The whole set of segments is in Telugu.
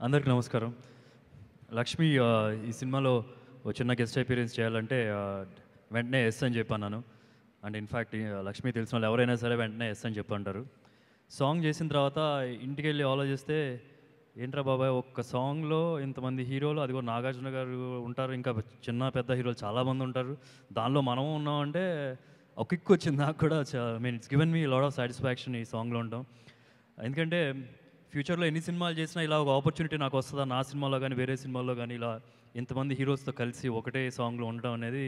అందరికి నమస్కారం. లక్ష్మి ఈ సినిమాలో ఒక చిన్న గెస్ట్ అపీరెన్స్ చేయాలంటే వెంటనే ఎస్ అని చెప్పన్నాను. అండ్ ఇన్ఫ్యాక్ట్ లక్ష్మి తెలిసిన వాళ్ళు ఎవరైనా సరే వెంటనే ఎస్ అని చెప్పంటారు. సాంగ్ చేసిన తర్వాత ఇంటికి వెళ్ళి ఆలోచిస్తే ఏంట్రా బాబాయ్, ఒక్క సాంగ్లో ఇంతమంది హీరోలు, అదిగో నాగార్జున గారు ఉంటారు, ఇంకా చిన్న పెద్ద హీరోలు చాలామంది ఉంటారు, దానిలో మనం ఉన్నామంటే ఒక కిక్ వచ్చింది నాకు కూడా. Mean it's given me lot of satisfaction ఈ సాంగ్లో ఉంటాం. ఎందుకంటే ఫ్యూచర్లో ఎన్ని సినిమాలు చేసినా ఇలా ఒక ఆపర్చునిటీ నాకు వస్తుందా, నా సినిమాలో కానీ వేరే సినిమాల్లో కానీ ఇలా ఇంతమంది హీరోస్తో కలిసి ఒకటే సాంగ్లో ఉండడం అనేది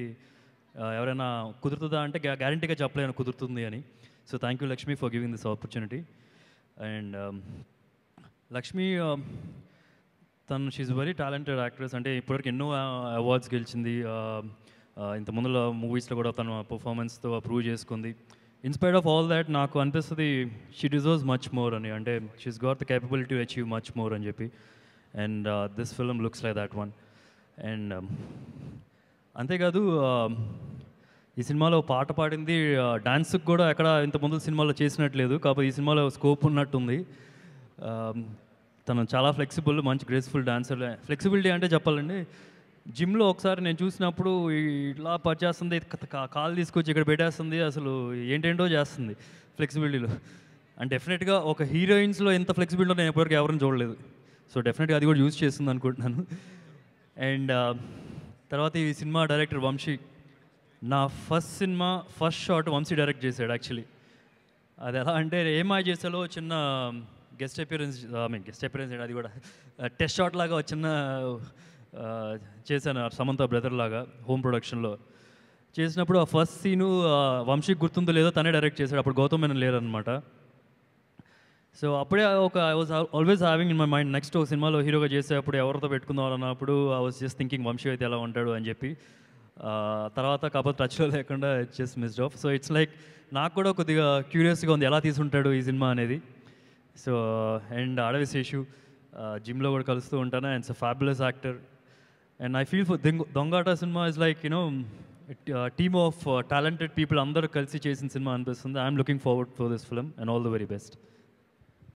ఎవరైనా కుదురుతుందా అంటే గ్యారంటీగా చెప్పలేను కుదురుతుంది అని. So thank you Lakshmi for giving this opportunity. And Lakshmi తను షీఈ్ వెరీ టాలెంటెడ్ యాక్ట్రెస్. అంటే ఇప్పటివరకు ఎన్నో అవార్డ్స్ గెలిచింది. ఇంత ముందులో మూవీస్లో కూడా తను పర్ఫార్మెన్స్తో ప్రూవ్ చేసుకుంది. ఇన్స్పైర్డ్ ఆఫ్ ఆల్ దాట్ నాకు అనిపిస్తుంది షీ డిజర్వ్స్ మచ్ మోర్ అని. అంటే she's got the capability to achieve much more అని చెప్పి. And this film looks like that one. And అంతేకాదు ఈ సినిమాలో పాట పాడింది డాన్స్కి కూడా ఎక్కడ ఇంత ముందు సినిమాలో చేసినట్లేదు, కాకపోతే ఈ సినిమాలో స్కోప్ ఉన్నట్టుంది. తను చాలా ఫ్లెక్సిబుల్, మంచి గ్రేస్ఫుల్ డాన్సర్. ఫ్లెక్సిబిలిటీ అంటే చెప్పాలండి, జిమ్లో ఒకసారి నేను చూసినప్పుడు ఇట్లా పనిచేస్తుంది, కాలు తీసుకొచ్చి ఇక్కడ పెట్టేస్తుంది, అసలు ఏంటేంటో చేస్తుంది ఫ్లెక్సిబిలిటీలో. అండ్ డెఫినెట్గా ఒక హీరోయిన్స్లో ఎంత ఫ్లెక్సిబిలిటీ నేను ఎప్పటివరకు ఎవరిని చూడలేదు. సో డెఫినెట్గా అది కూడా యూజ్ చేస్తుంది అనుకుంటున్నాను. అండ్ తర్వాత ఈ సినిమా డైరెక్టర్ వంశీ, నా first cinema first shot Vamsi direct చేశాడు యాక్చువల్లీ. అది ఎలా అంటే ఏమై చేసాలో చిన్న గెస్ట్ అపీరెన్స్ అది కూడా టెస్ట్ షాట్ లాగా చిన్న చేశాను సమంత బ్రదర్ లాగా హోమ్ ప్రొడక్షన్లో. చేసినప్పుడు ఆ ఫస్ట్ సీను వంశీకి గుర్తుందో లేదో తనే డైరెక్ట్ చేశాడు. అప్పుడు గౌతమ్ మేనన్ లేరనమాట. సో అప్పుడే I was always having in my mind next ఒక సినిమాలో హీరోగా చేసేటప్పుడు ఎవరితో పెట్టుకుందాం అన్నప్పుడు I was just thinking Vamsi అయితే ఎలా ఉంటాడు అని చెప్పి. తర్వాత కాకపోతే టచ్లో లేకుండా just missed off. So it's like నాకు కూడా కొద్దిగా క్యూరియస్గా ఉంది ఎలా తీసుంటాడు ఈ సినిమా అనేది. సో అండ్ అడవి శేషు జిమ్లో కూడా కలుస్తూ ఉంటాను. And it's a fabulous actor. And I feel for దొంగాట cinema is like team of talented people అందరూ కలిసి చేసిన సినిమా అనిపిస్తుంది. I'm looking forward for this film and all the very best.